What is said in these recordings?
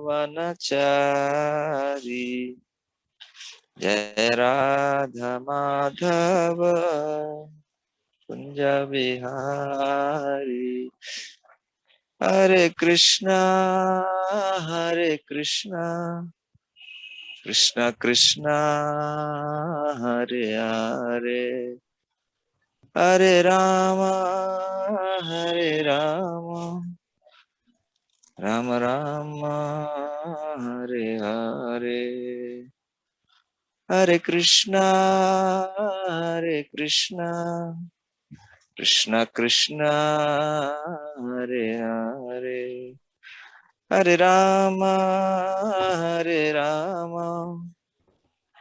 वनचारी जय राधा माधव कुंज बिहारी हरे कृष्णा कृष्ण कृष्ण हरे हरे हरे राम राम राम हरे हरे हरे कृष्णा कृष्ण कृष्ण हरे हरे हरे राम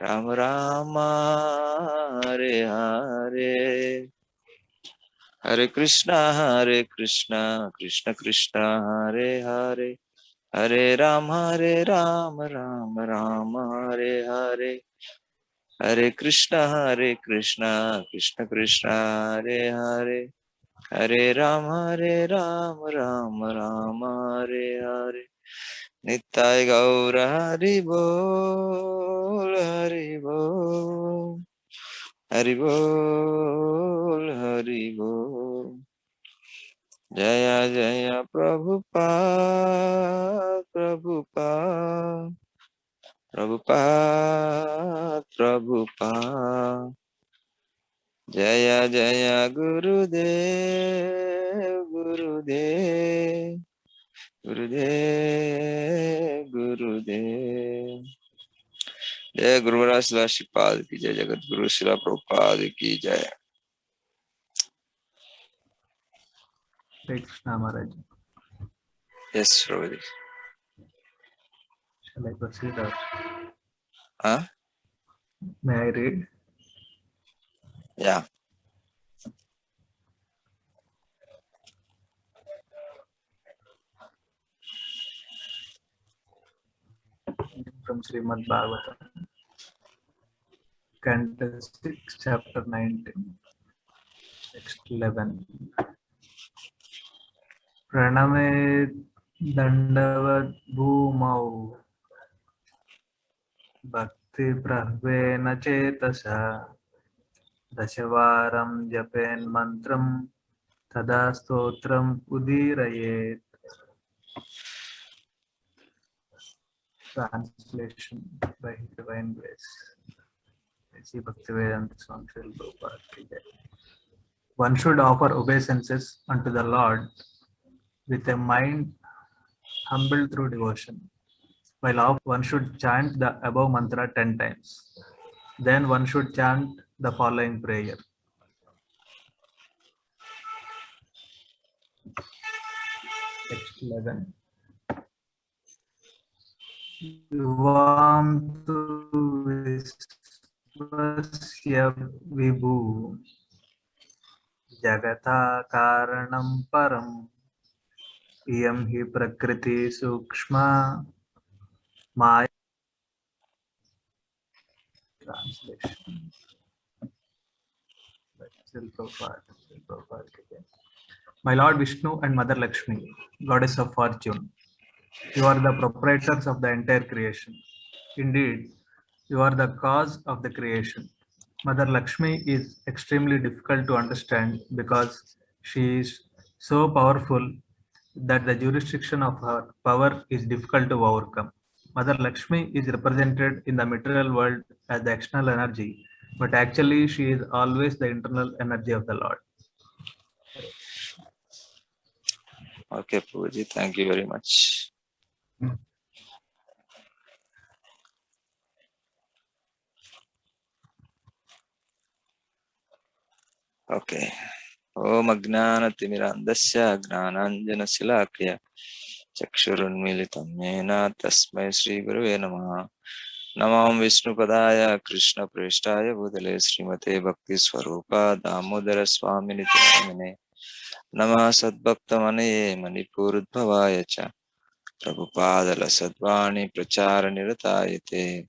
राम राम हरे हरे हरे कृष्णा कृष्ण कृष्ण हरे हरे हरे राम राम राम हरे हरे हरे कृष्णा कृष्ण कृष्ण हरे हरे हरे राम राम राम हरे हरे नित्य गौर हरि बोल हरि बोल हरि बोल हरि बोल जय जय प्रभुपाद प्रभुपाद प्रभुपाद प्रभुपाद जय जय गुरुदेव गुरुदेव गुरुदेव गुरुदेव जय गुरुराज शिला श्रीपाद की जय जगत गुरु शिला प्रभुपाद की जय Hare Krishna Maharaj. Yes Prabhu Shall I proceed or हाँ may I read? या From Srimad Bhagavatam, Canto 6, Chapter 19, Text 11. Praname Dandavad Bhumau Bhakti Prahvena Chetasa Dashavaram Japen Mantram Tada Stotram Udirayet. Translation by His Divine Grace. Sri Bhaktivedanta Swami Srila Prabhupada ki jai. One should offer obeisances unto the Lord with a mind humbled through devotion. While off, one should chant the above mantra 10 times. Then one should chant the following prayer. Text 11. Yuvam tu visvasya vibhu jagata karanam param iyam hi prakriti sukshma maya. Translation. My Lord Vishnu and Mother Lakshmi, Goddess of Fortune, you are the proprietors of the entire creation. Indeed, you are the cause of the creation. Mother Lakshmi is extremely difficult to understand because she is so powerful that the jurisdiction of her power is difficult to overcome. Mother Lakshmi is represented in the material world as the external energy, but actually she is always the internal energy of the Lord. Okay, Prabhuji, thank you very much. Okay. Om Ajnanatimirandasya Gnananjanasilakya Chakshurunmilitam Yena Tasmai Shri Gurave Namaha Namam Vishnupadaya Krishna Preshtaya Bhutale Srimate Bhakti Swarupa Damodara Swami Nityanamane Namah Sadbhaktamane Manipurudbhavaya Cha Prabhupada Sadvani Prachara Niratayate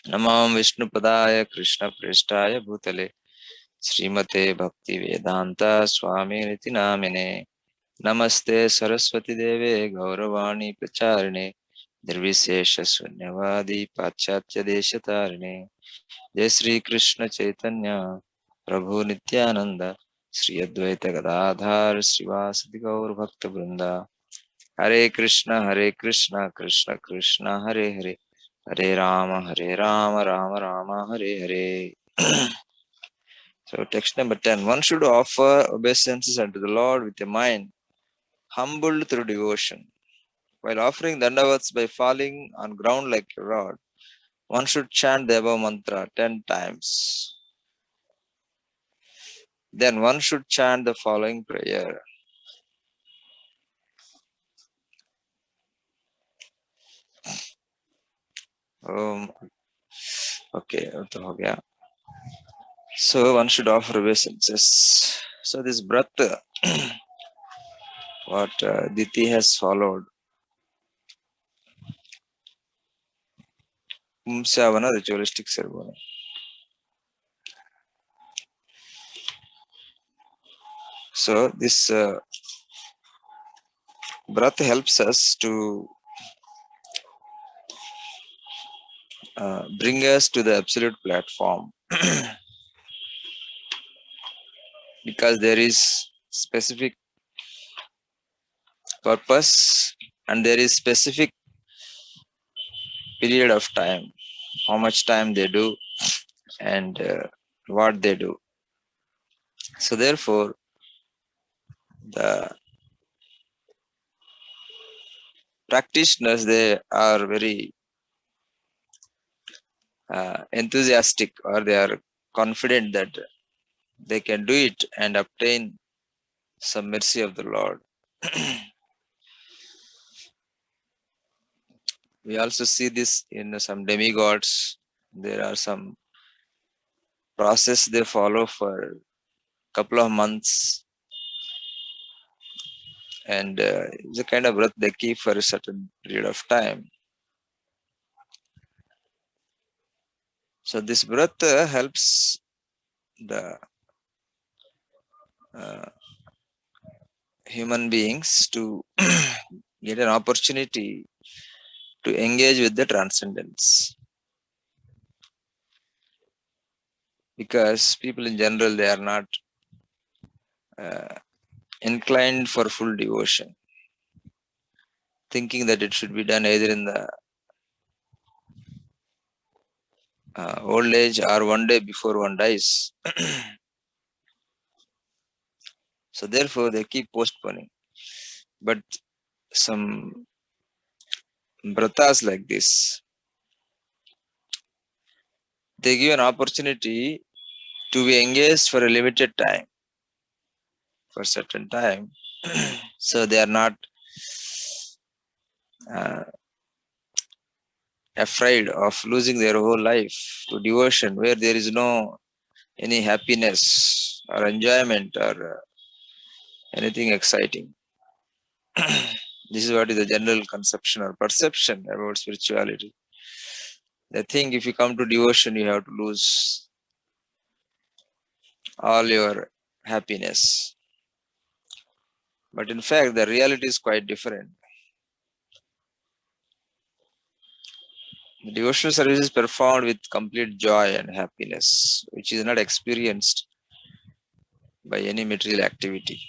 Namam Vishnupadaya Krishna Preshtaya Bhutale Srimate Bhaktivedanta Swami Niti Namine Namaste Saraswati Deve Gauravani Pracharine Nirvishesha Sunyavadi Pachatya Deshatarine Jai Sri Krishna Chaitanya Prabhu Nityananda Sri Advaita Gadadhar Srivasadi Gaur Bhakta Vrinda Hare Krishna Krishna Krishna Hare Hare Hare Rama Rama Rama Hare Hare. So text number 10. One should offer obeisances unto the Lord with a mind humbled through devotion. While offering dandavats by falling on ground like a rod, one should chant the above mantra 10 times. Then one should chant the following prayer. Okay, so one should offer obeisances. So this breath, what Diti has followed, Pumsavana ritualistic ceremony. So this breath helps us to bring us to the absolute platform because there is specific purpose and there is specific period of time, how much time they do and what they do. So therefore, the practitioners, they are very enthusiastic, or they are confident that they can do it and obtain some mercy of the Lord. We also see this in some demigods. There are some process they follow for a couple of months, and it's a kind of breath they keep for a certain period of time. So this breath helps the human beings to get an opportunity to engage with the transcendence. Because people in general, they are not inclined for full devotion, thinking that it should be done either in the old age or one day before one dies. So therefore, they keep postponing. But some vratas like this, they give an opportunity to be engaged for a limited time, for a certain time. So they are not afraid of losing their whole life to devotion, where there is no any happiness or enjoyment or anything exciting. This is what is the general conception or perception about spirituality. They think if you come to devotion, you have to lose all your happiness. But in fact, the reality is quite different. The devotional service is performed with complete joy and happiness, which is not experienced by any material activity.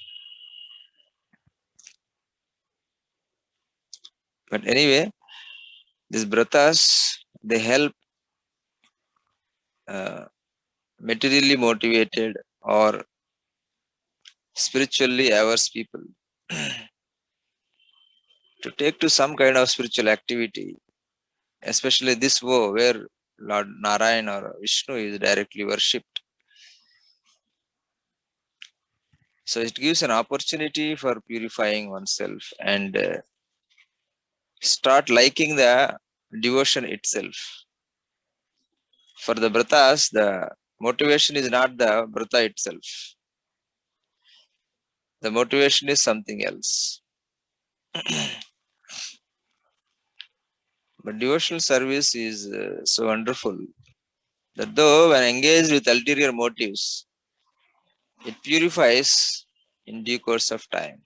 But anyway, these bratas, they help materially motivated or spiritually averse people to take to some kind of spiritual activity, especially this woe where Lord Narayan or Vishnu is directly worshipped. So it gives an opportunity for purifying oneself and start liking the devotion itself. For the bratas, the motivation is not the brata itself. The motivation is something else. But devotional service is so wonderful that though when engaged with ulterior motives, it purifies in due course of time.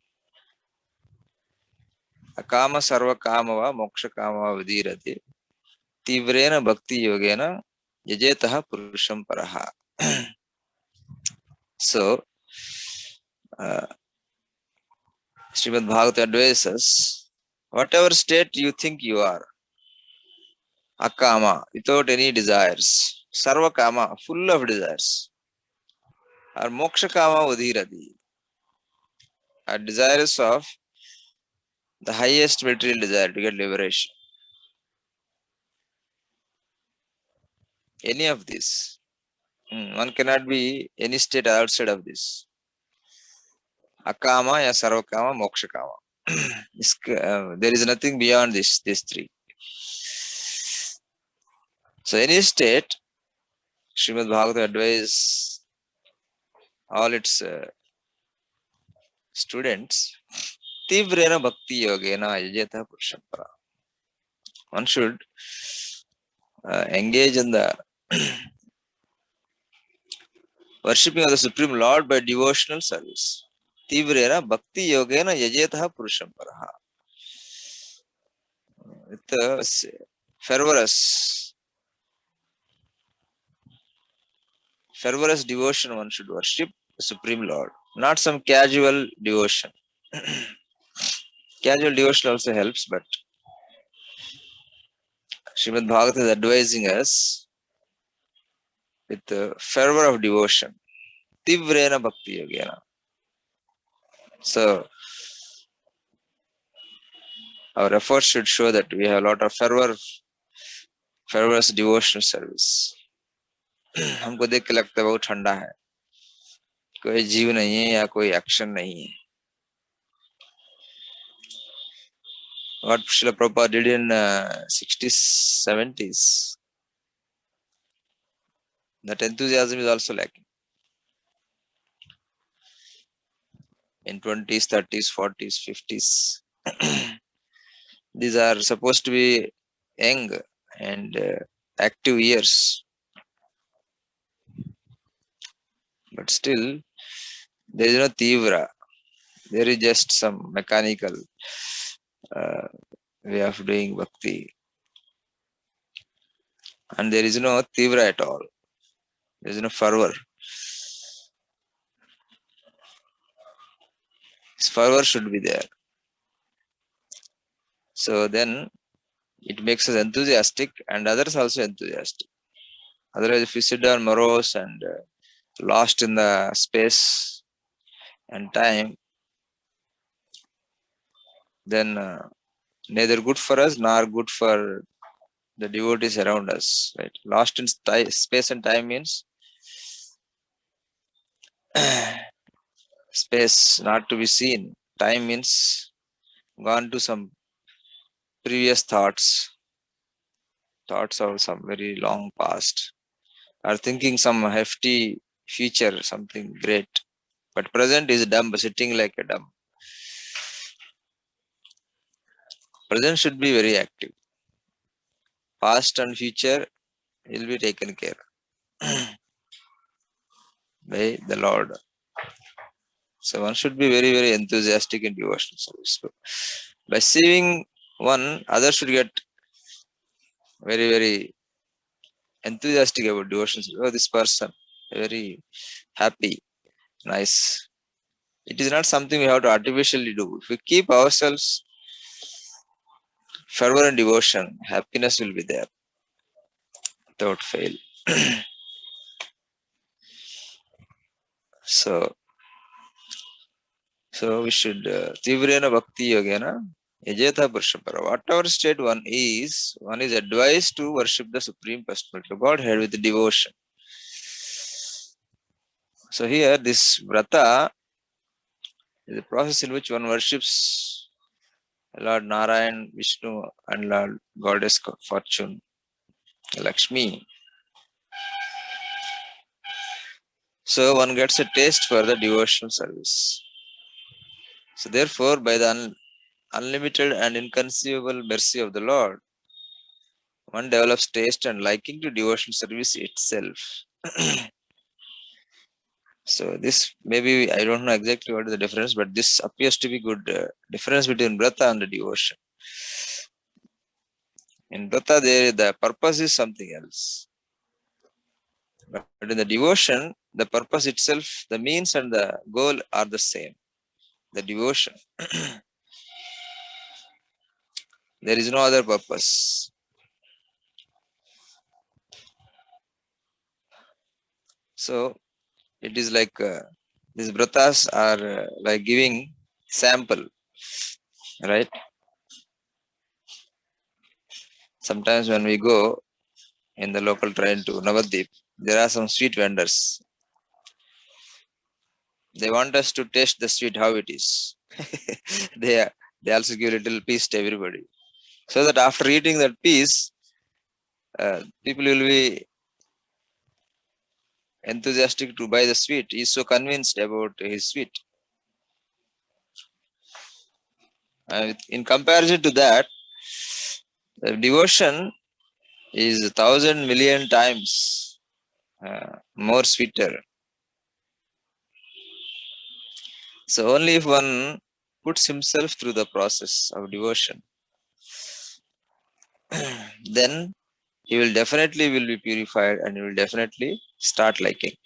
Akama sarva kamava moksha kamava vidirati tivrena bhakti yogena yajetaha purusham paraha. So, Srimad Bhagavatam advises, whatever state you think you are, akama, without any desires, sarva kama, full of desires, or moksha kama udhirati, are desirous of the highest material desire to get liberation. Any of this. One cannot be any state outside of this. Akama ya sarva kama, moksha kama. There is nothing beyond these three. So any state, Srimad Bhagavatam advises all its students, Tivrena Bhakti Yogena Yajeta Purushapara. One should engage in the worshipping of the Supreme Lord by devotional service. Tivrena Bhakti Yogena Yajeta Purushapara. With the fervorous devotion, one should worship the Supreme Lord, not some casual devotion. Casual devotion also helps, but Srimad Bhagavatam is advising us with the fervor of devotion. Tivrena Bhakti Yogena. So, our efforts should show that we have a lot of fervorous devotional service. हमको देख के लगता है बहुत ठंडा है, कोई जीव नहीं है या कोई एक्शन नहीं है. What Srila Prabhupada did in 60s, 70s, that enthusiasm is also lacking. In 20s, 30s, 40s, 50s, these are supposed to be young and active years. But still, there is no tivra. There is just some mechanical way of doing bhakti. And there is no tivra at all. There is no fervor. This fervor should be there. So then it makes us enthusiastic and others also enthusiastic. Otherwise, if we sit down morose and lost in the space and time, then neither good for us nor good for the devotees around us. Right? Lost in space and time means space not to be seen. Time means gone to some previous thoughts of some very long past, or thinking some hefty future, something great. But present is dumb, sitting like a dumb. Present should be very active. Past and future will be taken care by the Lord. So one should be very, very enthusiastic in devotional service. So by seeing one, others should get very, very enthusiastic about devotional service. Oh, this person, very happy, nice. It is not something we have to artificially do. If we keep ourselves fervor and devotion, happiness will be there without fail. So we should Tivrena Bhakti Yogena Yajeta Purushapara. Whatever state one is advised to worship the Supreme Personality of Godhead with devotion. So here this Vrata is a process in which one worships Lord Narayan, Vishnu and Lord Goddess Fortune, Lakshmi. So one gets a taste for the devotional service. So therefore, by the unlimited and inconceivable mercy of the Lord, one develops taste and liking to devotional service itself. So this maybe I don't know exactly what is the difference, but this appears to be good difference between Vrata and the devotion. In Vrata, the purpose is something else. But in the devotion, the purpose itself, the means and the goal are the same. The devotion. There is no other purpose. So it is like these vratas are like giving sample, right? Sometimes when we go in the local train to Navadip, there are some sweet vendors. They want us to taste the sweet how it is. they they also give a little piece to everybody, so that after eating that piece, people will be enthusiastic to buy the sweet. He is so convinced about his sweet. In comparison to that, the devotion is 1,000,000,000 times more sweeter. So only if one puts himself through the process of devotion, then he will definitely will be purified and he will definitely start liking.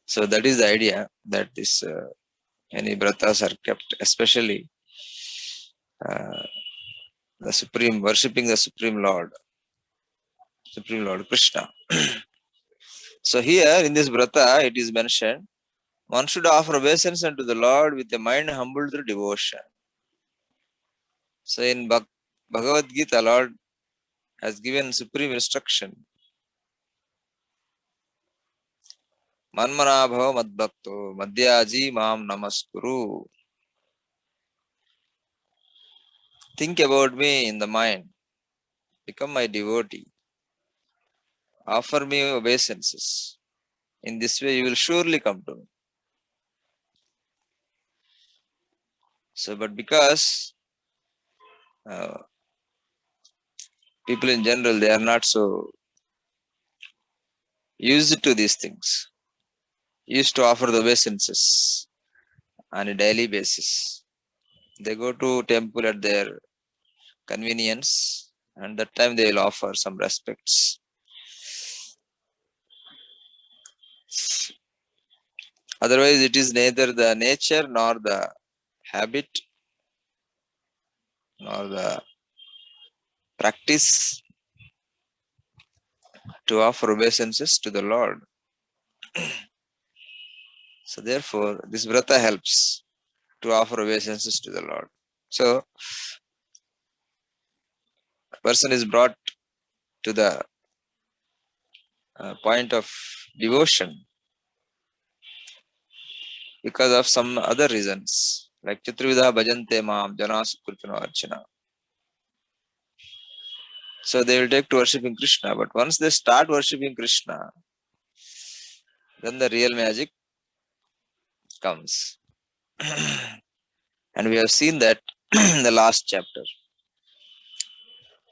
So that is the idea, that this any vratas are kept, especially uh, the Supreme, worshipping the Supreme Lord Krishna. So here in this vrata, it is mentioned, one should offer obeisance unto the Lord with a mind humbled through devotion. So in Bhagavad Gita, Lord has given supreme instruction. Manmana bhava madbhakto madhyaji mam namaskuru. Think about me in the mind. Become my devotee. Offer me obeisances. In this way, you will surely come to me. So, but because people in general, they are not so used to these things, used to offer the obeisances on a daily basis. They go to temple at their convenience, and that time they will offer some respects. Otherwise, it is neither the nature nor the habit nor the practice to offer obeisances to the Lord. So therefore, this vrata helps to offer obeisances to the Lord. So a person is brought to the point of devotion because of some other reasons, like Chaturvidha bhajante maam jana sukritano archana. So they will take to worshipping Krishna, but once they start worshipping Krishna, then the real magic comes. And we have seen that in the last chapter,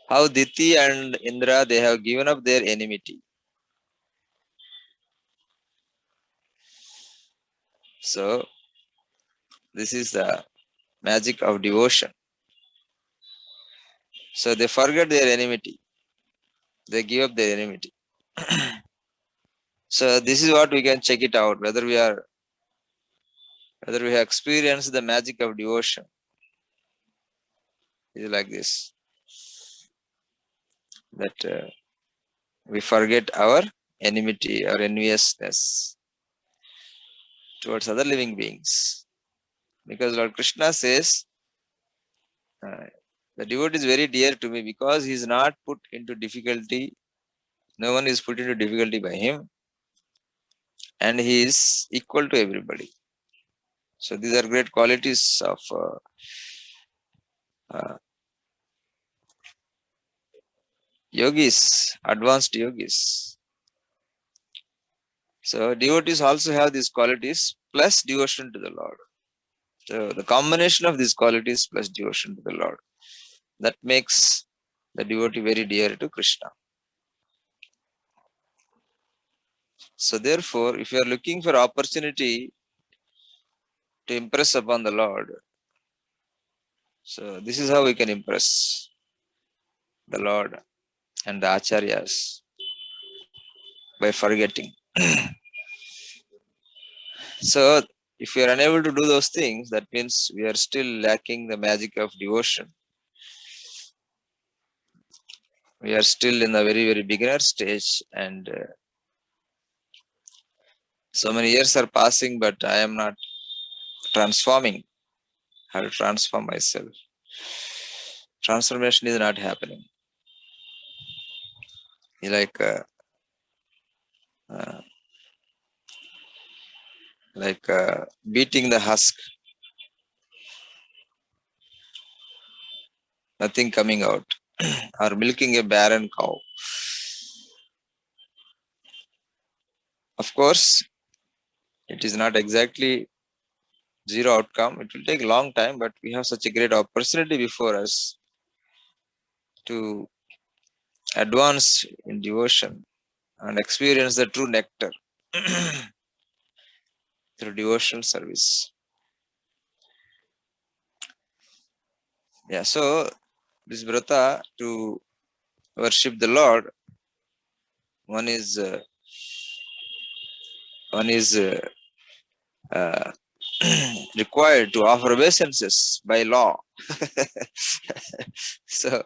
how Diti and Indra, they have given up their enmity. So this is the magic of devotion. So they forget their enmity. They give up their enmity. So this is what we can check it out, whether we have experienced the magic of devotion. It is like this, that we forget our enmity or enviousness towards other living beings. Because Lord Krishna says, the devotee is very dear to me because he is not put into difficulty. No one is put into difficulty by him, and he is equal to everybody. So these are great qualities of yogis, advanced yogis. So devotees also have these qualities plus devotion to the Lord. So the combination of these qualities plus devotion to the Lord, that makes the devotee very dear to Krishna. So therefore, if you are looking for opportunity to impress upon the Lord, so this is how we can impress the Lord and the Acharyas, by forgetting. So if we are unable to do those things, that means we are still lacking the magic of devotion. We are still in the very, very beginner stage, and so many years are passing, but I am not transforming. How to transform myself? Transformation is not happening. Like uh, beating the husk, nothing coming out, or milking a barren cow. Of course, it is not exactly zero outcome. It will take a long time, but we have such a great opportunity before us to advance in devotion and experience the true nectar through devotional service. Yeah, so this vrata to worship the Lord, one is uh, required to offer obeisances by law. So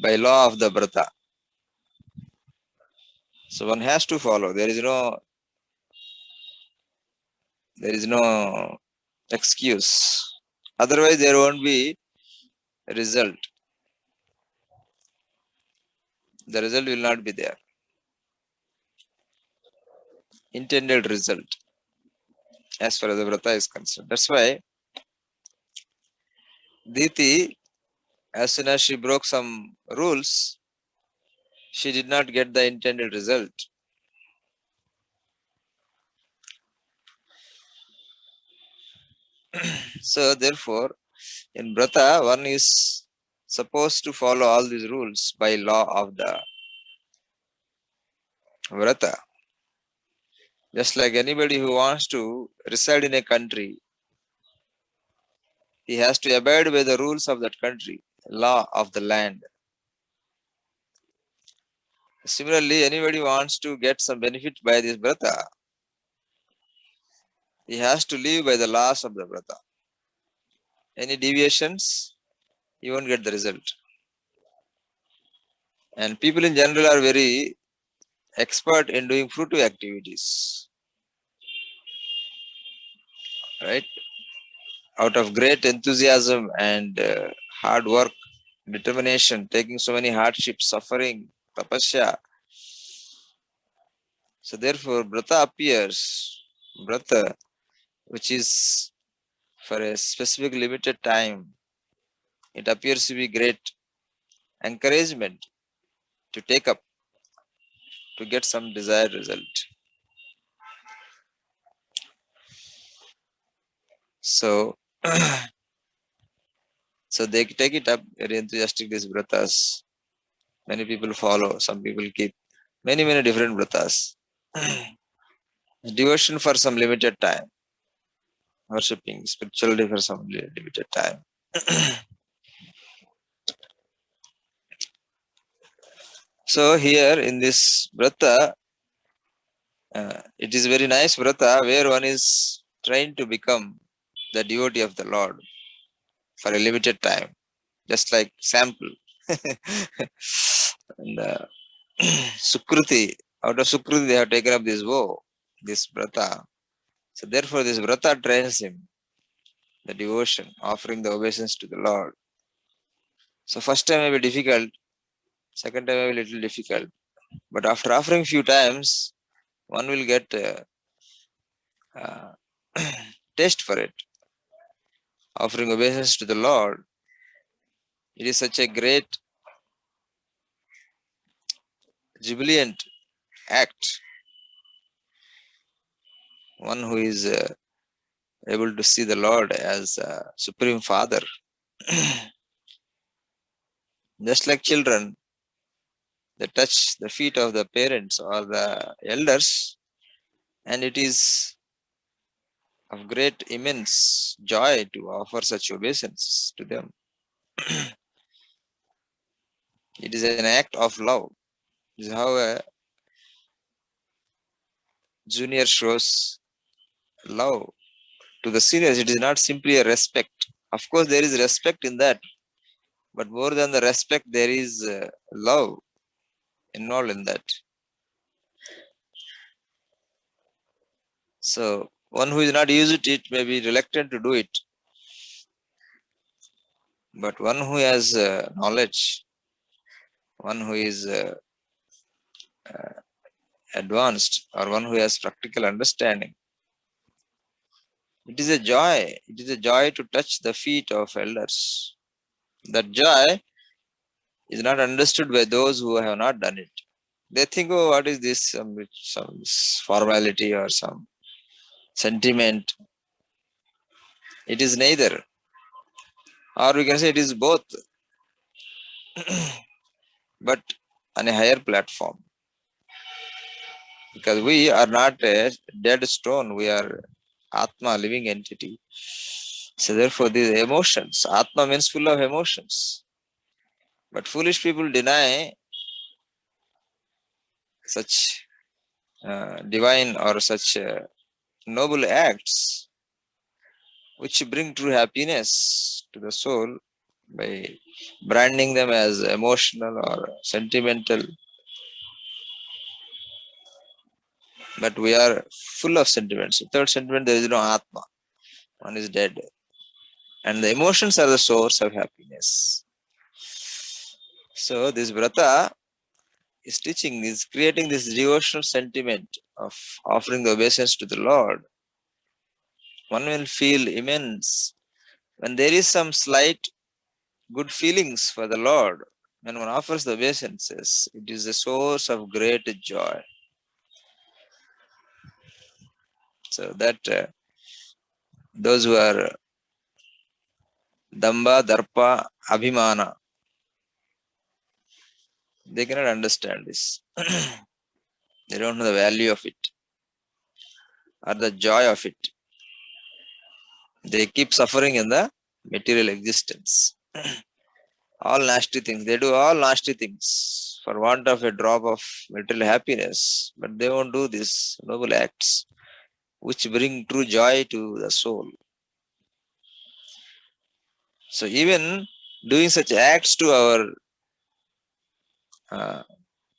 by law of the vrata. So one has to follow. There is no excuse. Otherwise, there won't be a result. The result will not be there. Intended result, as far as the vrata is concerned. That's why Diti, as soon as she broke some rules, she did not get the intended result. So therefore, in vrata, one is supposed to follow all these rules by law of the vrata. Just like anybody who wants to reside in a country, he has to abide by the rules of that country, law of the land. Similarly, anybody wants to get some benefit by this vrata, he has to live by the laws of the vrata. Any deviations, he won't get the result. And people in general are very expert in doing fruitive activities, right? Out of great enthusiasm and hard work, determination, taking so many hardships, suffering, tapasya. So therefore, vrata appears, vrata, which is for a specific limited time, it appears to be great encouragement to take up to get some desired result. So, so they take it up very enthusiastic, these vratas. Many people follow, some people keep many, many different vratas. Devotion for some limited time, worshipping spirituality for some limited time. So here in this vrata, it is very nice vrata where one is trying to become the devotee of the Lord for a limited time, just like sample. And Sukruti, out of Sukruti they have taken up this vow, this vrata. So therefore this vrata trains him, the devotion, offering the obeisance to the Lord. So first time may be difficult, second time may be little difficult. But after offering few times, one will get uh, taste for it. Offering obeisance to the Lord, it is such a great, jubilant act. One who is able to see the Lord as Supreme Father. Just like children, They touch the feet of the parents or the elders, and it is of great immense joy to offer such obeisance to them. It is an act of love. This is how a junior shows love to the seniors. It is not simply a respect. Of course, there is respect in that, but more than the respect, there is love involved in that. So, one who is not used to it may be reluctant to do it, but one who has knowledge, one who is advanced, or one who has practical understanding, it is a joy. It is a joy to touch the feet of elders. That joy is not understood by those who have not done it. They think, oh, what is this? Some formality or some sentiment. It is neither. Or we can say it is both, but on a higher platform. Because we are not a dead stone, we are Atma, living entity. So therefore, these emotions, Atma means full of emotions. But foolish people deny such divine or such noble acts which bring true happiness to the soul by branding them as emotional or sentimental. But we are full of sentiments. Without sentiment, there is no Atma. One is dead. And the emotions are the source of happiness. So this Vrata is teaching, is creating this devotional sentiment of offering the obeisance to the Lord. One will feel immense. When there is some slight good feelings for the Lord, when one offers the obeisances, it is a source of great joy. So that those who are Damba, Darpa, Abhimana, they cannot understand this. They don't know the value of it or the joy of it. They keep suffering in the material existence. All nasty things. They do all nasty things for want of a drop of material happiness, but they won't do these noble acts which bring true joy to the soul. So even doing such acts to our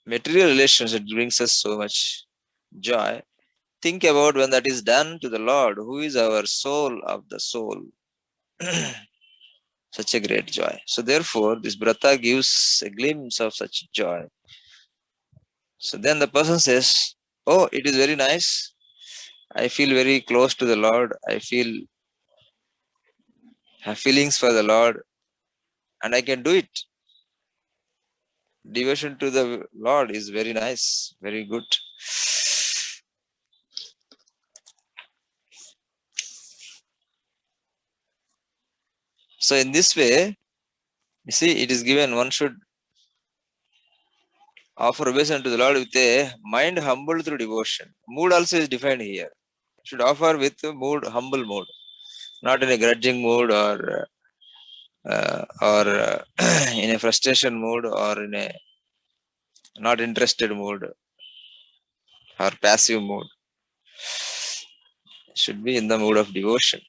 material relations, it brings us so much joy. Think about when that is done to the Lord, who is our soul of the soul. Such a great joy. So therefore, this Brata gives a glimpse of such joy. So then the person says, oh, it is very nice. I feel very close to the Lord. I have feelings for the Lord, and I can do it. Devotion to the Lord is very nice, very good. So in this way, you see, it is given one should offer obeisance to the Lord with a mind humbled through devotion. Mood also is defined here. Should offer with mood, humble mood, not in a grudging mood or in a frustration mood or in a not interested mood or passive mood. Should be in the mood of devotion.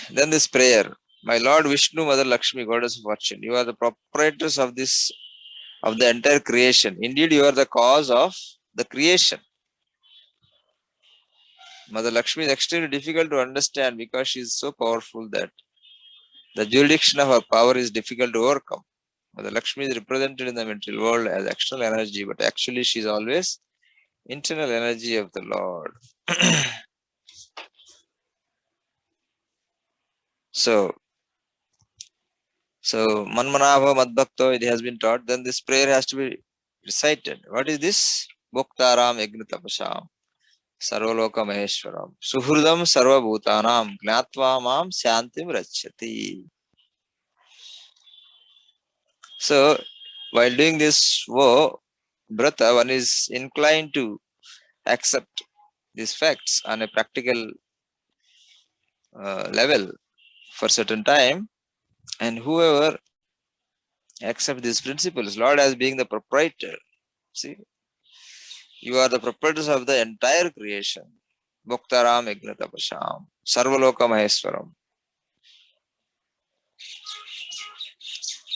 Then this prayer, my Lord Vishnu, Mother Lakshmi, Goddess of Fortune, you are the proprietors of this, of the entire creation. Indeed, you are the cause of the creation. Mother Lakshmi is extremely difficult to understand because she is so powerful that the jurisdiction of her power is difficult to overcome. Mother Lakshmi is represented in the material world as external energy, but actually she is always internal energy of the Lord. So Manmanava Madbhakto, it has been taught, then this prayer has to be recited. What is this? Bhoktaram Yagnatapasham Sarvaloka Maheshwaram Suhridam Sarva Bhutanam Gnatva Mam Shantim Rachyati. So while doing this Brata, one is inclined to accept these facts on a practical level for certain time, and whoever accept these principles, Lord as being the proprietor. See, you are the proprietors of the entire creation. Bhaktaram Ignatapasham, Sarvaloka Maheswaram.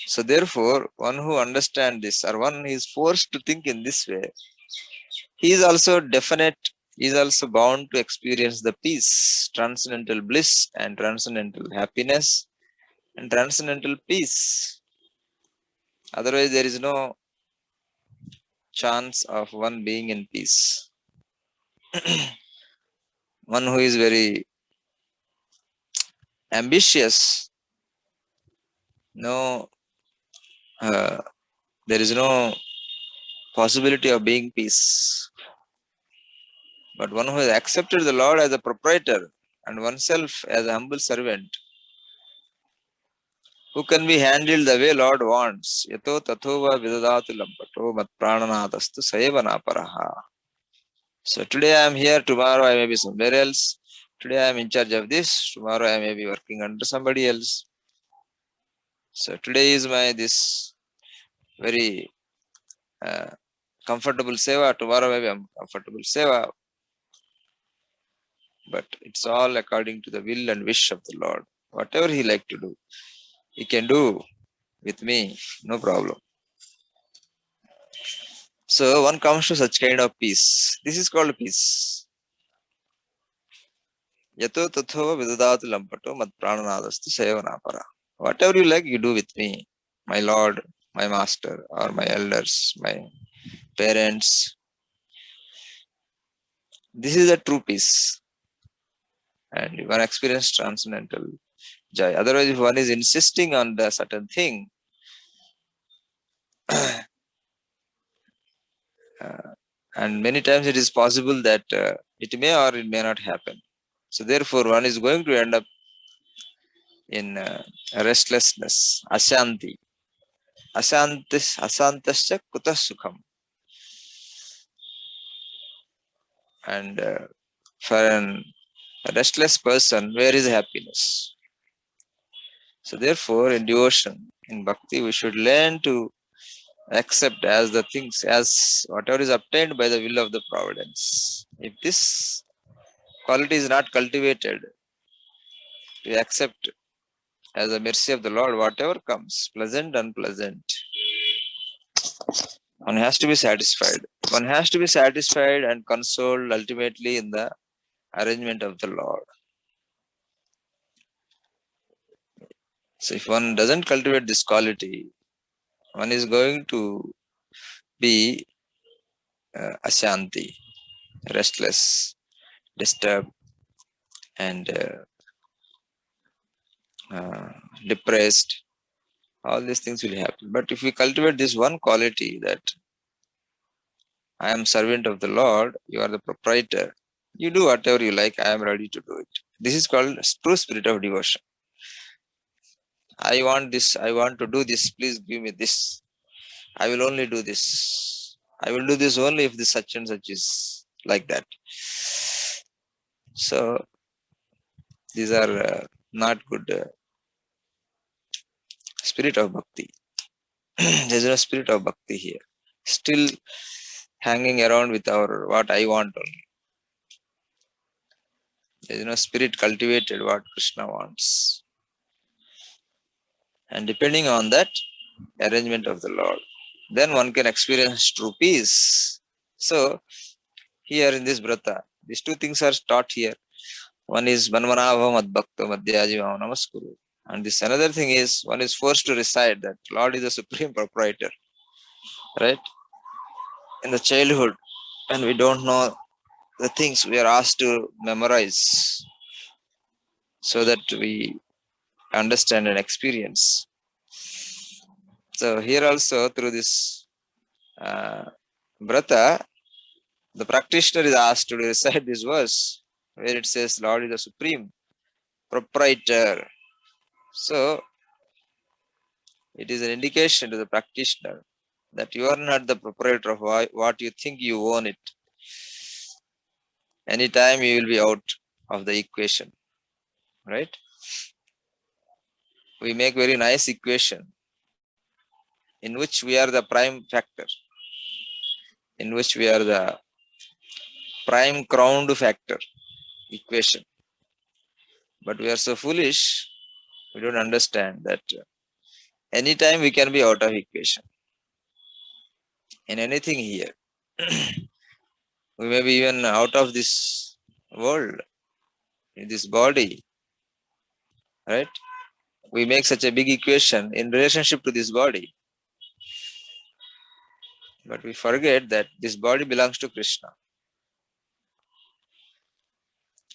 So therefore, one who understands this, or one who is forced to think in this way, he is also definite, he is also bound to experience the peace, transcendental bliss and transcendental happiness and transcendental peace. Otherwise, there is no chance of one being in peace. One who is very ambitious, no, there is no possibility of being peace. But one who has accepted the Lord as a proprietor and oneself as a humble servant, who can be handled the way Lord wants. Yato tathova vidadatu lampato mat prananadastu sayevanaparaha. So today I am here, tomorrow I may be somewhere else. Today I am in charge of this, tomorrow I may be working under somebody else. So today is my this very comfortable seva, tomorrow maybe uncomfortable seva. But it's all according to the will and wish of the Lord. Whatever He like to do, He can do with me, no problem. So one comes to such kind of peace. This is called peace. Yato tatho vidadatu lampato mat prananadastu sayavanapara. Whatever you like, you do with me, my Lord, my Master, or my elders, my parents. This is a true peace. And one experience transcendental joy. Otherwise, if one is insisting on the certain thing, and many times it is possible that it may or it may not happen. So therefore, one is going to end up in restlessness, ashanti. Asantascha kutas sukham. And for a restless person, where is happiness? So therefore, in devotion, in bhakti, we should learn to accept as the things, as whatever is obtained by the will of the providence. If this quality is not cultivated, we accept as the mercy of the Lord whatever comes, pleasant, unpleasant. One has to be satisfied. One has to be satisfied and consoled ultimately in the arrangement of the Lord. So if one doesn't cultivate this quality, one is going to be ashanti, restless, disturbed, and depressed. All these things will happen. But if we cultivate this one quality that I am servant of the Lord, you are the proprietor, you do whatever you like, I am ready to do it. This is called true spirit of devotion. I want this, I want to do this, please give me this. I will only do this. I will do this only if this such and such is like that. So these are not good spirit of bhakti. There is no spirit of bhakti here. Still hanging around with our what I want only. There is no spirit cultivated what Krishna wants. And depending on that arrangement of the Lord, then one can experience true peace. So here in this brata, these two things are taught here. One is Manmanava Madbhakta Madhyajivam Namaskuru. And this another thing is one is forced to recite that Lord is the supreme proprietor. Right? In the childhood, when we don't know the things, we are asked to memorize so that we understand and experience. So here also through this brata, the practitioner is asked to recite this verse where it says Lord is the supreme proprietor. So It is an indication to the practitioner that you are not the proprietor of what you think you own it. Anytime you will be out of the equation, right? We make very nice equation in which we are the prime factor, in which we are the prime crowned factor equation. But we are so foolish, we don't understand that anytime we can be out of equation in anything here. We may be even out of this world, in this body, right? We make such a big equation in relationship to this body, but we forget that this body belongs to Krishna.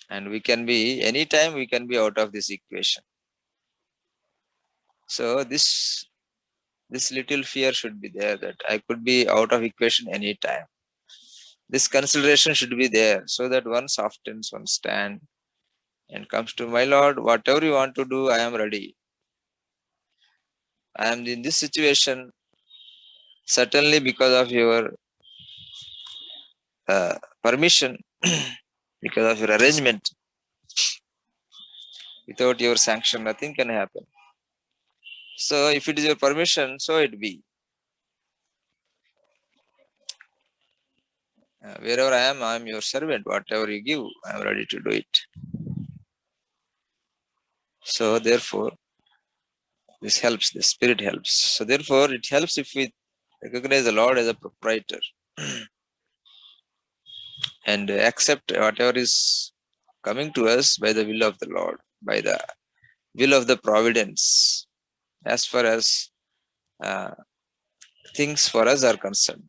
And we can be, anytime we can be out of this equation. So this little fear should be there, that I could be out of equation anytime. This consideration should be there, so that one softens, one stand and comes to, my Lord, whatever you want to do, I am ready. I am in this situation certainly because of your permission, because of your arrangement. Without your sanction, nothing can happen. So if it is your permission, so it be. Wherever I am your servant. Whatever you give, I am ready to do it. So therefore, this helps, the spirit helps. So therefore, it helps if we recognize the Lord as a proprietor and accept whatever is coming to us by the will of the Lord, by the will of the providence, as far as things for us are concerned.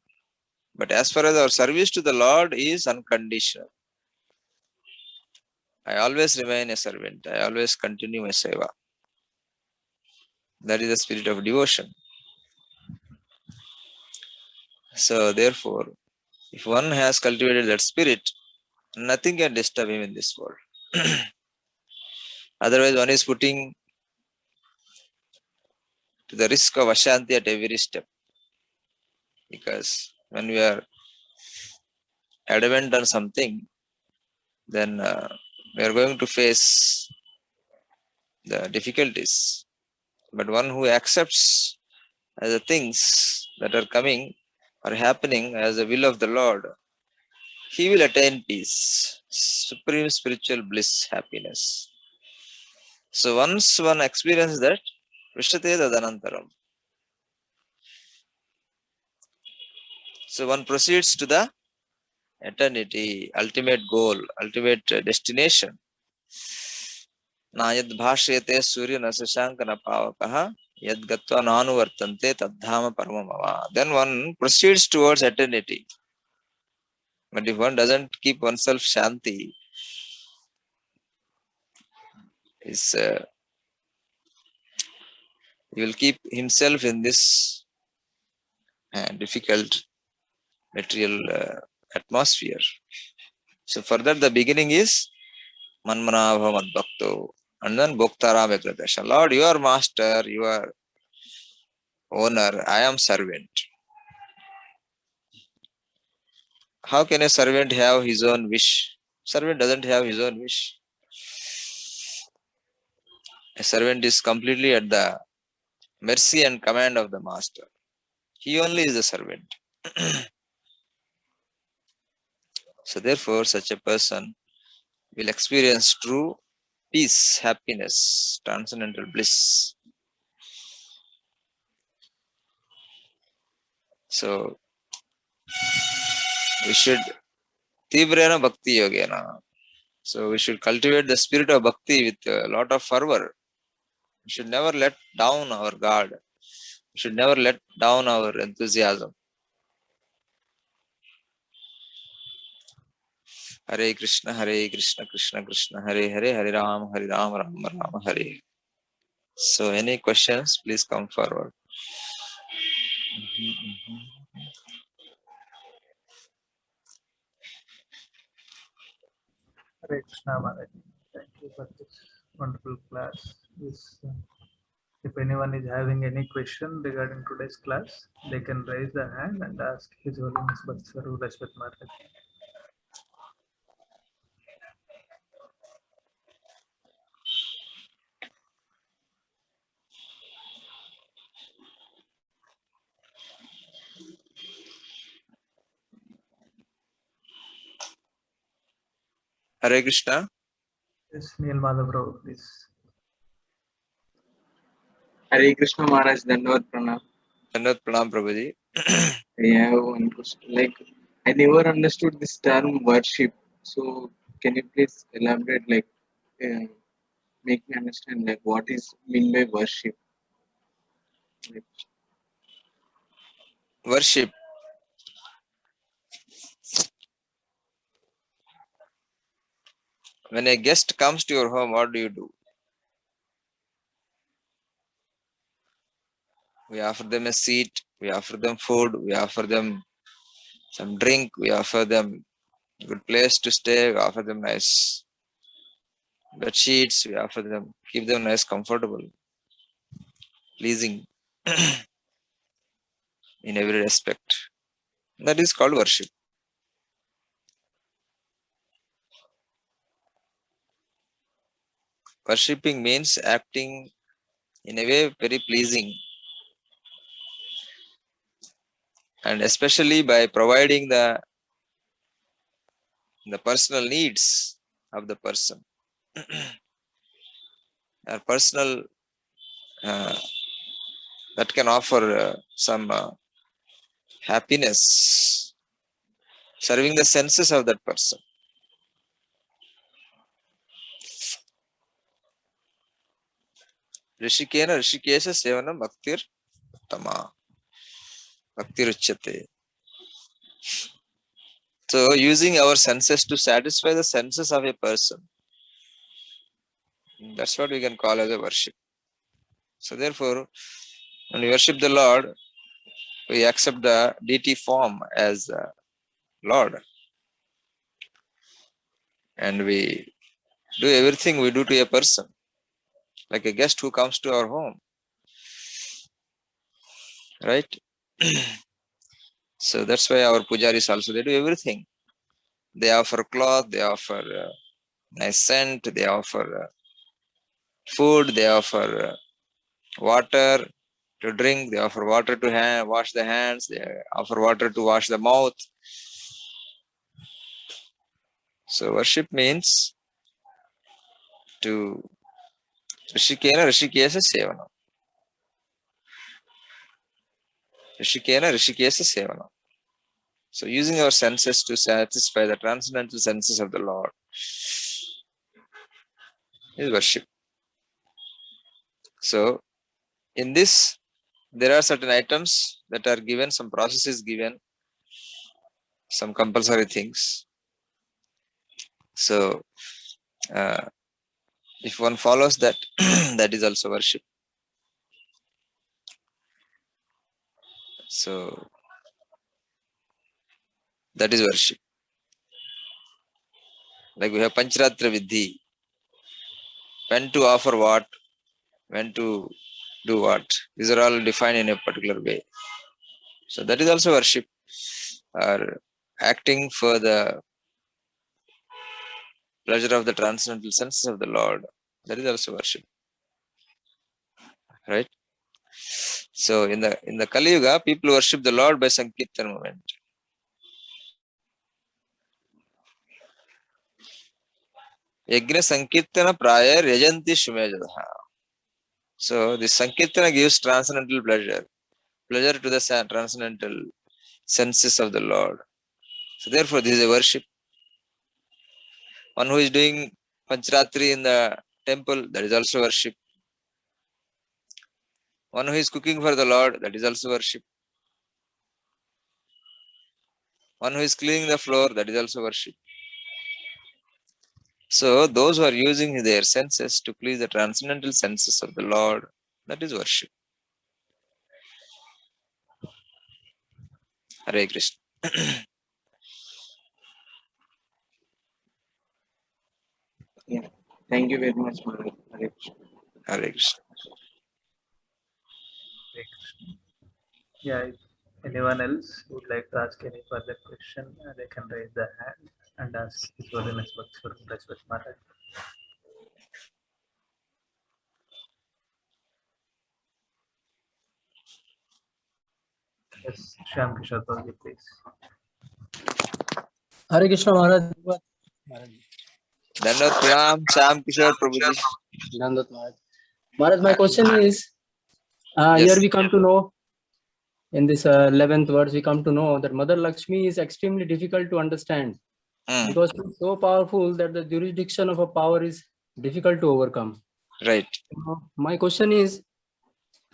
But as far as our service to the Lord is unconditional, I always remain a servant. I always continue my seva. That is the spirit of devotion. So therefore, if one has cultivated that spirit, nothing can disturb him in this world. Otherwise, one is putting to the risk of Ashanti at every step. Because when we are adamant on something, then we are going to face the difficulties. But one who accepts as the things that are coming or happening as the will of the Lord, he will attain peace, supreme spiritual bliss, happiness. So once one experiences that, Vishate Dadanantaram. So one proceeds to the eternity, ultimate goal, ultimate destination. Nayad bhashyate surya nasashankana pavakaha yad gatva nanu vartante tadhama paramamava. Then one proceeds towards eternity. But if one doesn't keep oneself shanti, is he will keep himself in this difficult material atmosphere. So further, the beginning is Manmanabha Madbhakto, and then Bhoktaram Ekradesha. Lord, you are master, you are owner, I am servant. How can a servant have his own wish? Servant doesn't have his own wish. A servant is completely at the mercy and command of the master. He only is the servant. So therefore, such a person will experience true peace, happiness, transcendental bliss. So we should Tivrena Bhakti Yogena. So we should cultivate the spirit of bhakti with a lot of fervor. We should never let down our guard. We should never let down our enthusiasm. Hare Krishna, Krishna Krishna, Hare Hare, Hare Ram, Ram Ram, Hare. So any questions, please come forward. Hare Krishna Maharaj. Thank you for this wonderful class. This If anyone is having any question regarding today's class, they can raise the hand and ask His Holiness Bhakti Swarup Rashpat Maharaj. Hare Krishna. Yes, Neil Madhav Rao, please. Hare Krishna Maharaj, Dandavad Pranam. Dandavat Pranam Prabhuji. I have one question. Like, I never understood this term worship. So, can you please elaborate, like, make me understand, like, what is mean by worship? Like, Worship. When a guest comes to your home, what do? We offer them a seat, we offer them food, we offer them some drink, we offer them a good place to stay, we offer them nice bed sheets, we offer them, keep them nice, comfortable, pleasing in every respect. That is called worship. Worshipping means acting in a way very pleasing, and especially by providing the personal needs of the person, or personal that can offer some happiness, serving the senses of that person. Rishikena Rishikesha Sevanam Bhaktir Tama Bhaktir Uchyate. So using our senses to satisfy the senses of a person, that's what we can call as a worship. So therefore, when we worship the Lord, we accept the deity form as Lord, and we do everything we do to a person, like a guest who comes to our home, right? So that's why our pujaris also, they do everything. They offer cloth, they offer nice scent, they offer food, they offer water to drink, they offer water to wash the hands, they offer water to wash the mouth. So worship means to Rishikena Rishikesa Sevana. Rishikena Rishikesa Sevana. So using our senses to satisfy the transcendental senses of the Lord is worship. So in this, there are certain items that are given, some processes given, some compulsory things. So if one follows that, that is also worship. So that is worship. Like we have Pancharatra Vidhi. When to offer what, when to do what. These are all defined in a particular way. So that is also worship, or acting for the pleasure of the transcendental senses of the Lord. That is also worship. Right? So in the Kali Yuga, people worship the Lord by Sankirtan movement. Yajna Sankirtana Praya Yajanti Shumejadaha. So the Sankirtana gives transcendental pleasure to the transcendental senses of the Lord. So therefore, this is a worship. One who is doing Pancharatri in the temple, that is also worship. One who is cooking for the Lord, that is also worship. One who is cleaning the floor, that is also worship. So those who are using their senses to please the transcendental senses of the Lord, that is worship. Hare Krishna. yeah. Thank you very much, Maharaj. Hare Krishna. Hare Krishna. Hare Krishna. Yeah, if anyone else would like to ask any further question, they can raise their hand and ask His Holiness Bhaktivedanta Maharaj. Yes, Shyam Kishore Prabhuji, please. Hare Krishna Maharaj. Dandot Pranam, Shyam Kishore Prabhuji. Dandat Maharaj. Maharaj, my question is, Yes. here we come to know, in this 11th verse, we come to know that Mother Lakshmi is extremely difficult to understand because she's so powerful that the jurisdiction of her power is difficult to overcome. Right. My question is,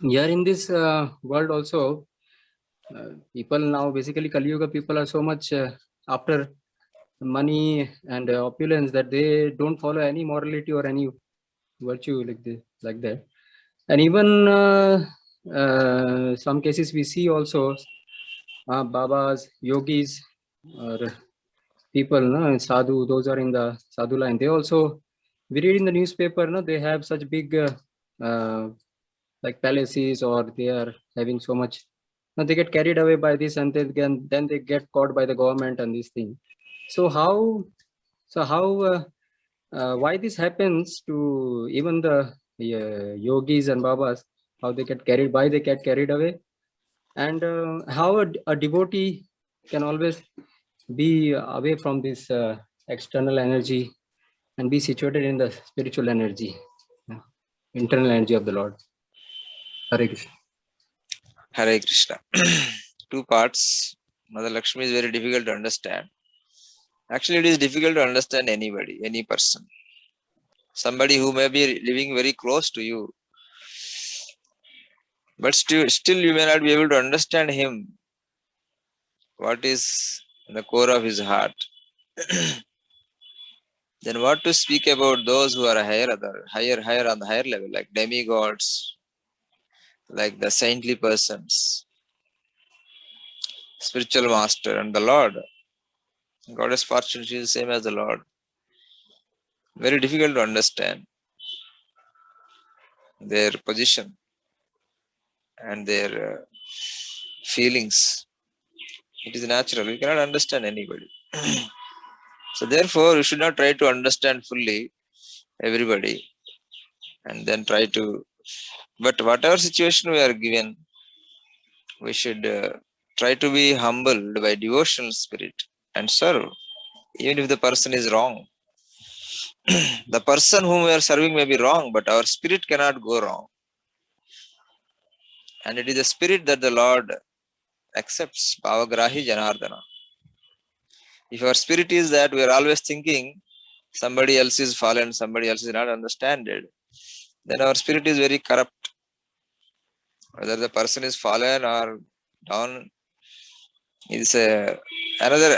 here in this world also, people now, basically Kali Yuga people are so much after money and opulence that they don't follow any morality or any virtue like that. And even some cases we see also babas, yogis, or people, no, sadhu, those are in the sadhu line. They also, we read in the newspaper, no, they have such big like palaces, or they are having so much. No, they get carried away by this, and then they get caught by the government and this thing. So how why this happens to even the yogis and babas? How they get carried? Why they get carried away? And how a devotee can always be away from this external energy and be situated in the spiritual energy, internal energy of the Lord. Hare Krishna. Hare Krishna. Two parts. Mother Lakshmi is very difficult to understand. Actually, it is difficult to understand anybody, any person. Somebody who may be living very close to you, but still you may not be able to understand him. What is in the core of his heart? Then what to speak about those who are higher on the higher level, like demigods, like the saintly persons, spiritual master, and the Lord. Goddess fortune, she is the same as the Lord. Very difficult to understand their position and their feelings. It is natural. We cannot understand anybody. So therefore, we should not try to understand fully everybody and then try to. But whatever situation we are given, we should try to be humbled by devotional spirit and serve, even if the person is wrong. The person whom we are serving may be wrong, but our spirit cannot go wrong. And it is the spirit that the Lord accepts. Bhavagrahi Janardana. If our spirit is that we are always thinking somebody else is fallen, somebody else is not understood, then our spirit is very corrupt. Whether the person is fallen or down is another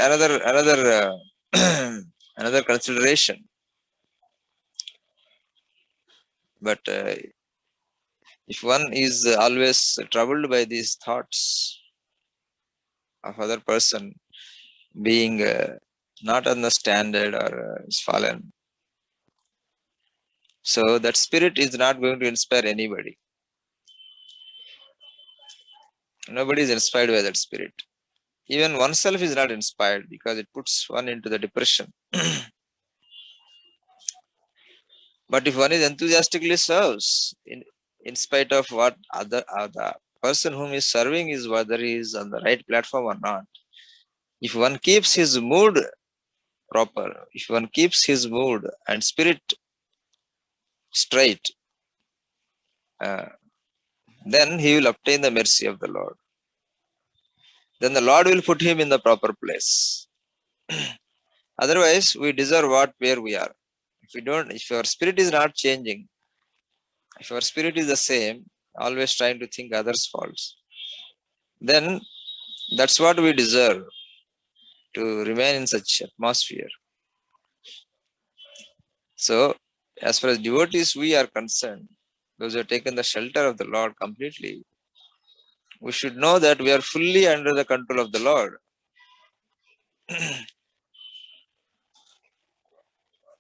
another consideration. But if one is always troubled by these thoughts of other person being not understood or is fallen, so that spirit is not going to inspire anybody. Nobody is inspired by that spirit. Even oneself is not inspired because it puts one into the depression. But if one is enthusiastically serves, in spite of what the person whom is serving is, whether he is on the right platform or not, if one keeps his mood proper, if one keeps his mood and spirit straight, then he will obtain the mercy of the Lord. Then the Lord will put him in the proper place. Otherwise, we deserve where we are. If our spirit is not changing, if our spirit is the same, always trying to think others' faults, then that's what we deserve, to remain in such atmosphere. So, as far as devotees we are concerned, those who have taken the shelter of the Lord completely, we should know that we are fully under the control of the Lord.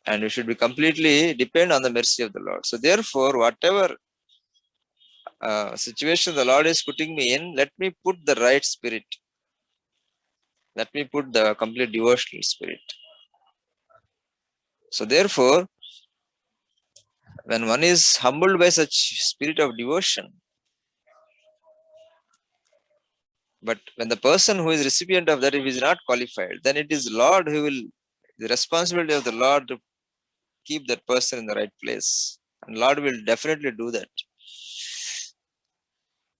And we should be completely depend on the mercy of the Lord. So therefore, whatever situation the Lord is putting me in, let me put the right spirit. Let me put the complete devotional spirit. So therefore, when one is humbled by such spirit of devotion, but when the person who is recipient of that, if is not qualified, then it is Lord who will, the responsibility of the Lord to keep that person in the right place. And Lord will definitely do that.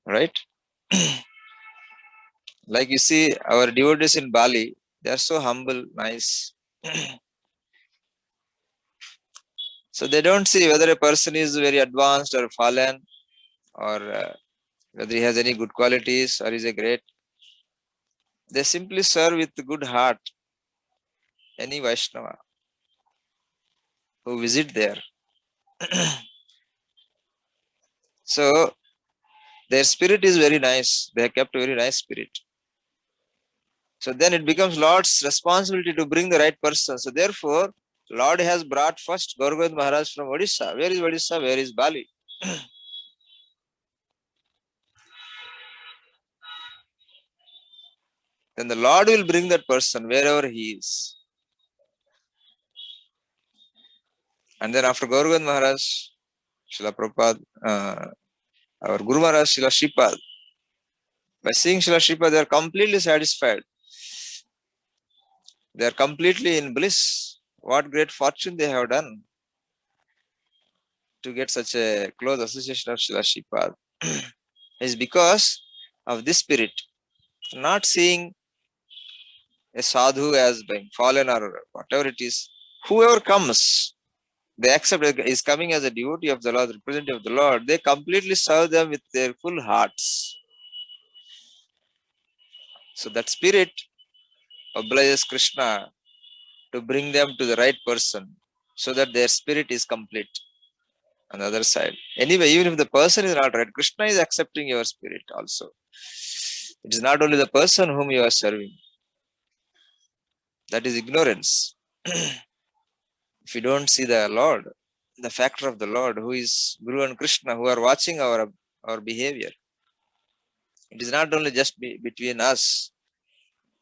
Right? Like you see, our devotees in Bali, they are so humble, nice. So they don't see whether a person is very advanced or fallen, or whether he has any good qualities or is a great. They simply serve with good heart any Vaishnava who visit there. So their spirit is very nice. They have kept a very nice spirit. So then it becomes Lord's responsibility to bring the right person. So therefore, Lord has brought first Gauragovind Maharaj from Odisha. Where is Odisha? Where is Bali? Then the Lord will bring that person wherever he is. And then after Gauragovind Maharaj, Srila Prabhupada, our Guru Maharaj, Srila Shripad, by seeing Srila Shripad, they are completely satisfied. They are completely in bliss. What great fortune they have done to get such a close association of Srila Shripad. Is because of this spirit. Not seeing a sadhu as being fallen or whatever it is. Whoever comes, they accept is coming as a devotee of the Lord, representative of the Lord. They completely serve them with their full hearts. So that spirit obliges Krishna to bring them to the right person so that their spirit is complete on the other side. Anyway, even if the person is not right, Krishna is accepting your spirit also. It is not only the person whom you are serving. That is ignorance. If you don't see the Lord, the factor of the Lord, who is Guru and Krishna, who are watching our behavior. It is not only just between us.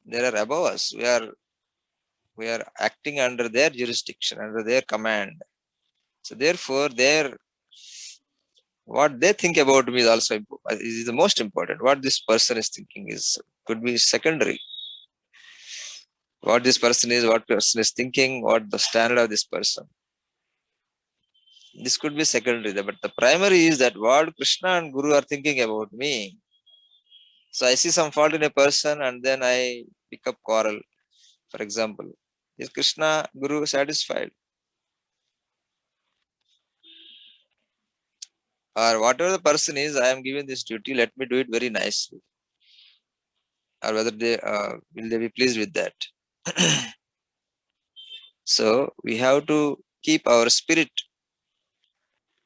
They are above us. We are acting under their jurisdiction, under their command. So therefore, what they think about me is also is the most important. What this person is thinking could be secondary. What this person is thinking, what the standard of this person. This could be secondary, but the primary is that what Krishna and Guru are thinking about me. So I see some fault in a person and then I pick up quarrel. For example, is Krishna Guru satisfied? Or whatever the person is, I am given this duty, let me do it very nicely. Or whether will they be pleased with that? So we have to keep our spirit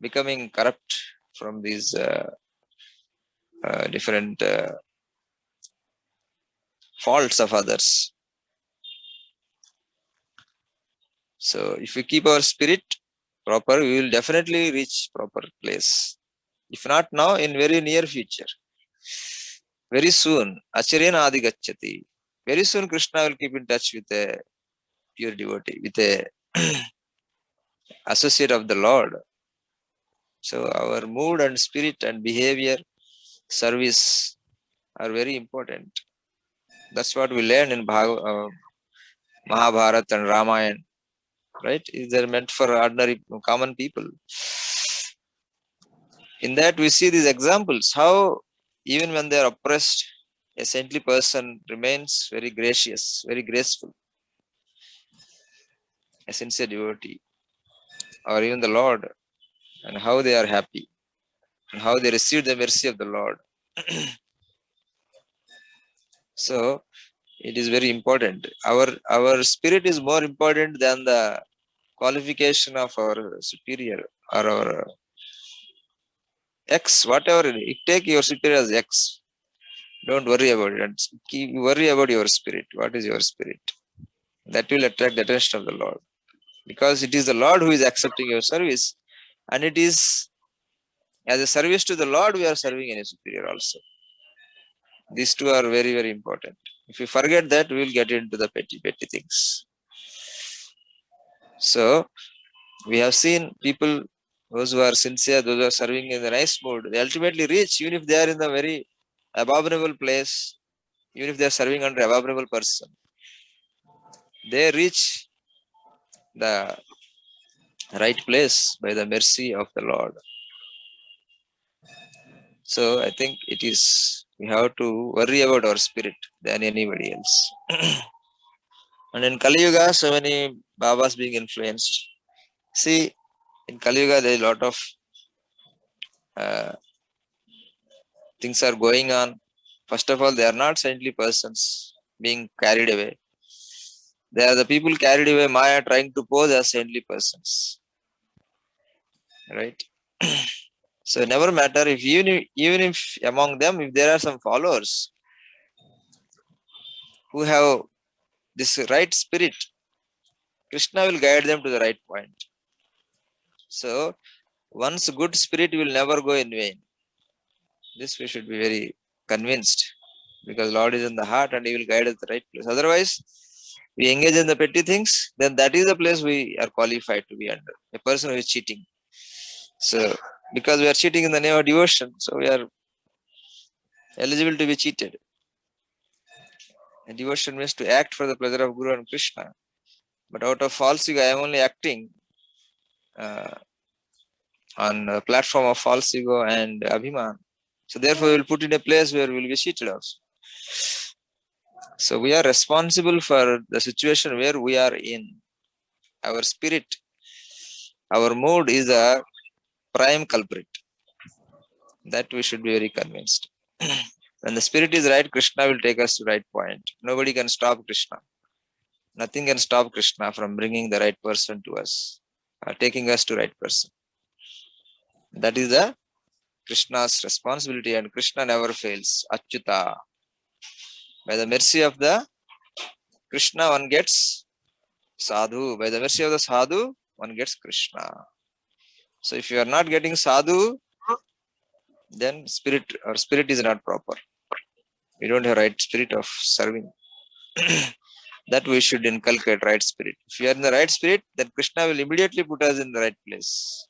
becoming corrupt from these different faults of others. So if we keep our spirit proper, we will definitely reach proper place. If not now, in very near future. Very soon, Acharena Adi Gacchati. Very soon Krishna will keep in touch with a pure devotee, with a associate of the Lord. So our mood and spirit and behavior, service are very important. That's what we learn in Mahabharata and Ramayana. Right? They're meant for ordinary, common people. In that we see these examples, how even when they are oppressed, a saintly person remains very gracious, very graceful. A sincere devotee, or even the Lord, and how they are happy, and how they receive the mercy of the Lord. So it is very important. Our spirit is more important than the qualification of our superior or our X, whatever. You take your superior as X. Don't worry about it. Worry about your spirit. What is your spirit? That will attract the attention of the Lord. Because it is the Lord who is accepting your service, and it is As a service to the Lord, we are serving any superior also. These two are very, very important. If we forget that, we will get into the petty things. So, we have seen people, those who are sincere, those who are serving in the nice mood, they ultimately reach, even if they are in the very abominable place, even if they are serving under abominable person, they reach the right place by the mercy of the Lord. So I think it is, we have to worry about our spirit than anybody else. And in Kali Yuga, so many Babas being influenced. See, in Kali Yuga, there is a lot of things are going on. First of all, they are not saintly persons being carried away. They are the people carried away Maya trying to pose as saintly persons. Right? So never matter if even if among them, if there are some followers who have this right spirit, Krishna will guide them to the right point. So one's good spirit will never go in vain. This we should be very convinced, because Lord is in the heart and He will guide us to the right place. Otherwise, we engage in the petty things, then that is the place we are qualified to be under. A person who is cheating. So because we are cheating in the name of devotion, so we are eligible to be cheated. And devotion means to act for the pleasure of Guru and Krishna. But out of false ego, I am only acting on the platform of false ego and abhiman. So therefore, we will put in a place where we will be cheated also. So we are responsible for the situation where we are in. Our spirit, our mood is a prime culprit. That we should be very convinced. When the spirit is right, Krishna will take us to the right point. Nobody can stop Krishna. Nothing can stop Krishna from bringing the right person to us, or taking us to the right person. That is the Krishna's responsibility, and Krishna never fails. Achyuta. By the mercy of the Krishna, one gets sadhu. By the mercy of the sadhu, one gets Krishna. So if you are not getting sadhu, then our spirit is not proper. We don't have right spirit of serving. That we should inculcate right spirit. If you are in the right spirit, then Krishna will immediately put us in the right place.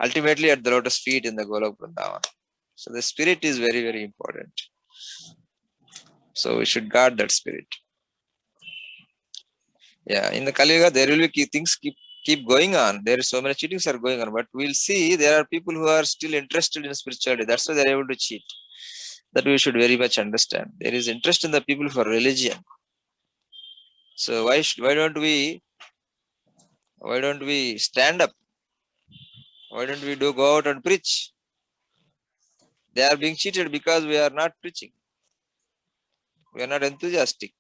Ultimately at the lotus feet in the Golok Vrindavan. So the spirit is very, very important. So we should guard that spirit. Yeah, in the Kali Yuga, there will be things keep going on. There is so many cheatings are going on, but we'll see there are people who are still interested in spirituality. That's why they're able to cheat. That we should very much understand. There is interest in the people for religion. So why don't we stand up? Why don't we go out and preach? They are being cheated because we are not preaching. We are not enthusiastic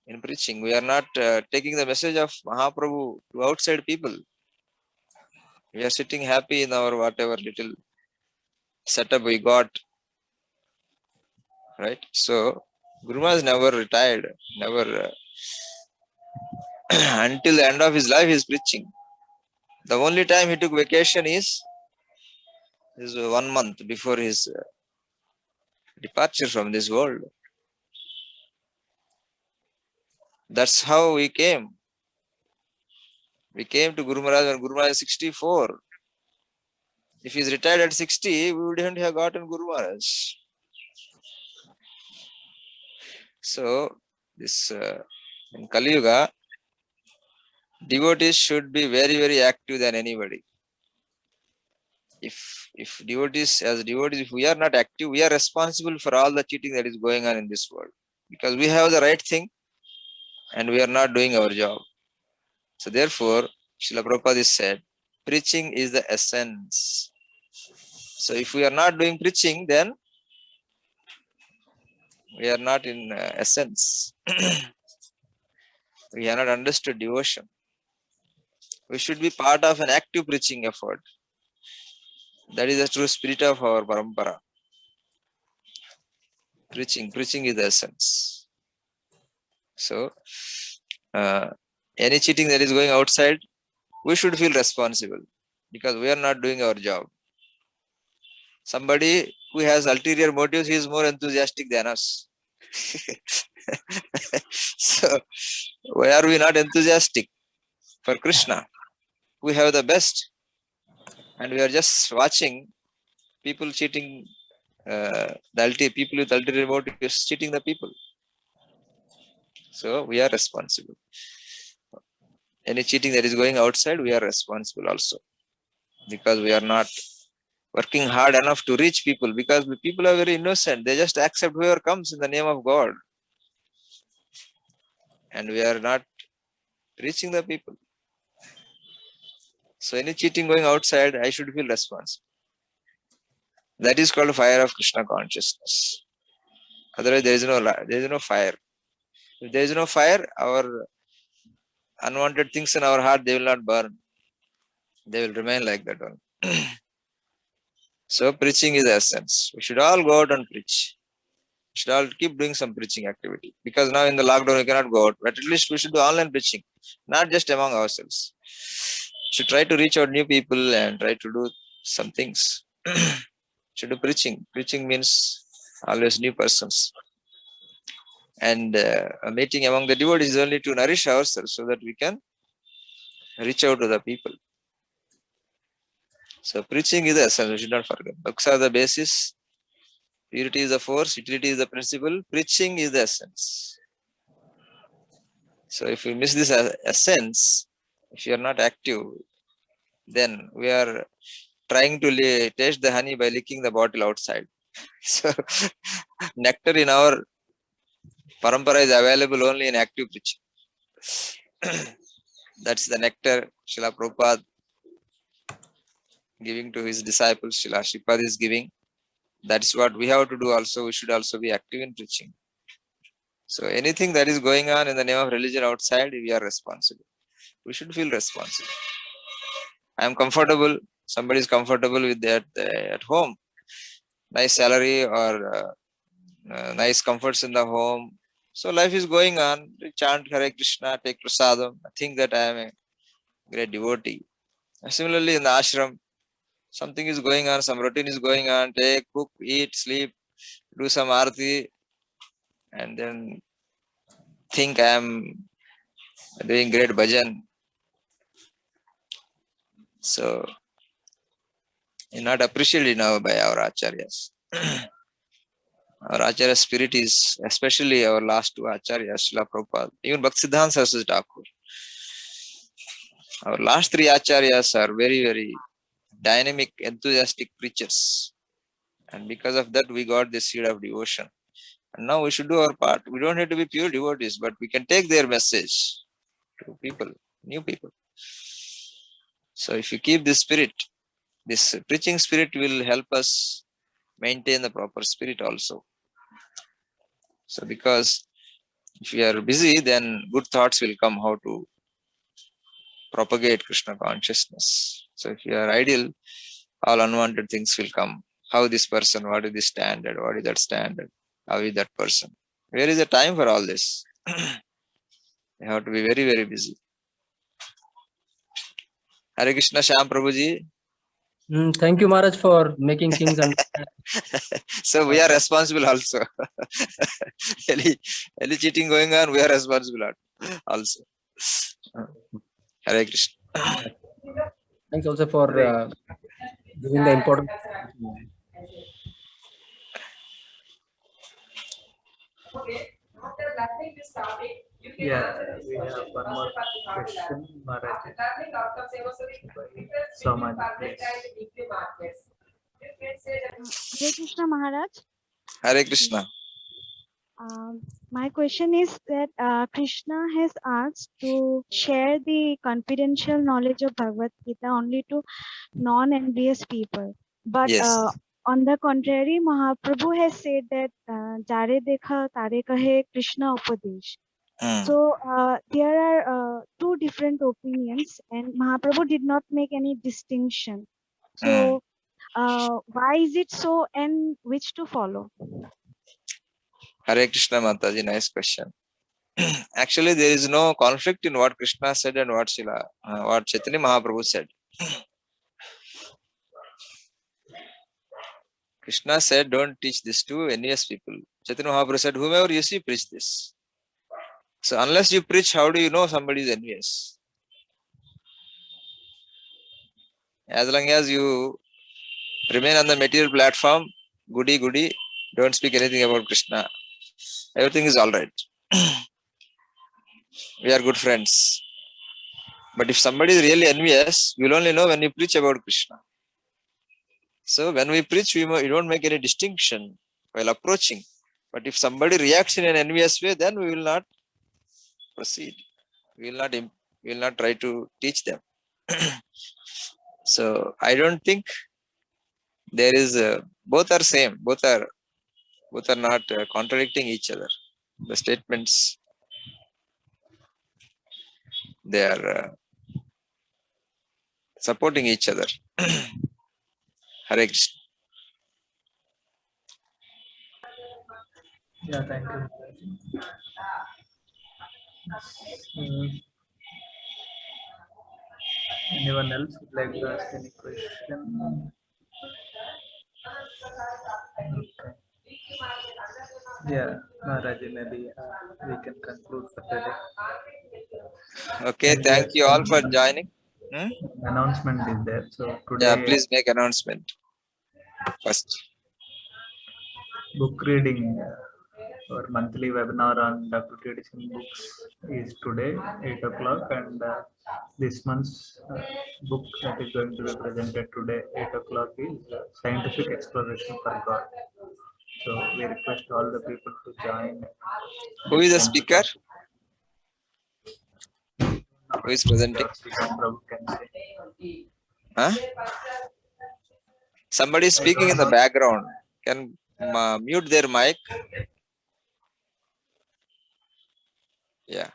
in preaching. We are not taking the message of Mahaprabhu to outside people. We are sitting happy in our whatever little setup we got. Right? So Guru Maharaj never retired, never until the end of his life he is preaching. The only time he took vacation is 1 month before his departure from this world. That's how we came. We came to Guru Maharaj when Guru Maharaj is 64. If he is retired at 60, we wouldn't have gotten Guru Maharaj. So, this in Kali Yuga, devotees should be very, very active than anybody. If devotees, if we are not active, we are responsible for all the cheating that is going on in this world. Because we have the right thing and we are not doing our job. So therefore, Srila Prabhupada said, preaching is the essence. So if we are not doing preaching, then we are not in essence. We have not understood devotion. We should be part of an active preaching effort. That is the true spirit of our parampara. Preaching is the essence. So, any cheating that is going outside, we should feel responsible. because we are not doing our job. Somebody who has ulterior motives, he is more enthusiastic than us. So why are we not enthusiastic for Krishna? We have the best, and we are just watching people cheating, people with ulterior motives cheating the people. So we are responsible. Any cheating that is going outside, we are responsible also, because we are not working hard enough to reach people, because the people are very innocent. They just accept whoever comes in the name of God, and we are not reaching the people. So any cheating going outside, I should feel responsible. That is called fire of Krishna consciousness. Otherwise, there is no fire. If there is no fire, our unwanted things in our heart, they will not burn. They will remain like that one. So preaching is the essence. We should all go out and preach. We should all keep doing some preaching activity, because now in the lockdown we cannot go out, but at least we should do online preaching, not just among ourselves. Should try to reach out new people and try to do some things. Should do preaching. Preaching means always new persons. And a meeting among the devotees is only to nourish ourselves so that we can reach out to the people. So preaching is the essence. We should not forget. Books are the basis. Purity is the force. Utility is the principle. Preaching is the essence. So if we miss this essence, if you are not active, then we are trying to taste the honey by licking the bottle outside. So nectar in our parampara is available only in active preaching. That's the nectar Srila Prabhupada giving to his disciples. Srila Shripad is giving. That's what we have to do also. We should also be active in preaching. So anything that is going on in the name of religion outside, we are responsible. We should feel responsible. I am comfortable. Somebody is comfortable with that at home. Nice salary or nice comforts in the home. So life is going on. Chant Hare Krishna, take prasadam. I think that I am a great devotee. Similarly, in the ashram, something is going on, some routine is going on. Take, cook, eat, sleep, do some arati, and then think I am doing great bhajan. So, you're not appreciated now by our acharyas. Our acharya spirit is, especially our last two acharyas, Srila Prabhupada, even Bhaktivedanta Saraswati Thakur. Our last three acharyas are very, very dynamic, enthusiastic preachers. And because of that, we got the seed of devotion. And now we should do our part. We don't have to be pure devotees, but we can take their message to people, new people. So if you keep this spirit, this preaching spirit will help us maintain the proper spirit also. So because if we are busy, then good thoughts will come how to propagate Krishna consciousness. So if you are idle, all unwanted things will come. How this person, what is this standard, what is that standard, how is that person? Where is the time for all this? You have to be very, very busy. Hare Krishna, Shyam Prabhuji. Thank you, Maharaj, for making things understand. So we are responsible also. Any cheating going on, we are responsible also. Hare Krishna. Thanks also for giving the important. Okay. After learning this topic, you can answer this question. One more question, Maharaj. Learning outcomes so much. Hare Krishna Maharaj. Hare Krishna. My question is that Krishna has asked to share the confidential knowledge of Bhagavad Gita only to non-envious people. But Yes. on the contrary, Mahaprabhu has said that Jare Dekha Tare Kahe Krishna Upadesh. So there are two different opinions, and Mahaprabhu did not make any distinction. So why is it so, and which to follow? Hare Krishna Mataji, nice question. Actually, there is no conflict in what Krishna said and what Chaitanya Mahaprabhu said. Krishna said, don't teach this to envious people. Chaitanya Mahaprabhu said, whomever you see, preach this. So unless you preach, how do you know somebody is envious? As long as you remain on the material platform, goody, don't speak anything about Krishna. Everything is all right. We are good friends. But if somebody is really envious, you will only know when you preach about Krishna. So when we preach, we don't make any distinction while approaching. But if somebody reacts in an envious way, then we will not proceed. We will not try to teach them. So I don't think there is both are same. Both are not contradicting each other. The statements, they are supporting each other. Hare Krishna. Yeah, thank you. Anyone else would like to ask any question? Okay. Yeah, Maharaji, maybe we can conclude for today. Okay, And thank you all for some joining. announcement is there. So Yeah, today, please make announcement first. book reading, our monthly webinar on Bhaktivedanta books is today, 8 o'clock, and this month's book that is going to be presented today, 8 o'clock, is Scientific Exploration for God. So we request all the people to join. Who is the speaker? Who is presenting? Prabhu can say. Huh? Somebody is speaking in the background. Can mute their mic? Yeah.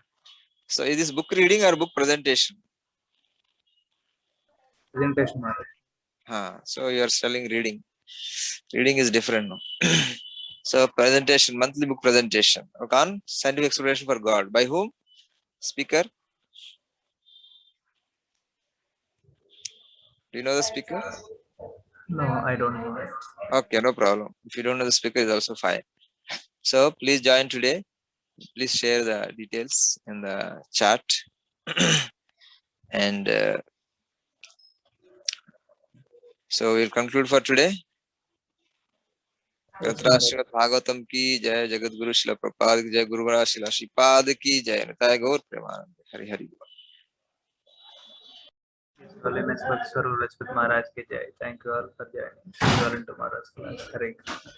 So is this book reading or book presentation? Presentation, Maharaj. So you are telling reading. Reading is different. No? So presentation, monthly book presentation. Okay, on Scientific Exploration for God. By whom? Speaker? Do you know the speaker? No, I don't know. Okay, no problem. If you don't know the speaker, is also fine. So please join today. Please share the details in the chat. And so we'll conclude for today. Srimad Bhagavatam ki jai, Jagat Guru Shila Prabhupada ki jai, Guru Maharaj Shila Shripad ki jai, Nitai Gaur Premanand. Hari Hari. Holiness Bhakswaru Rajput Maharaj ki jai. Thank you all for joining. See you all in tomorrow's class. Hare Krishna.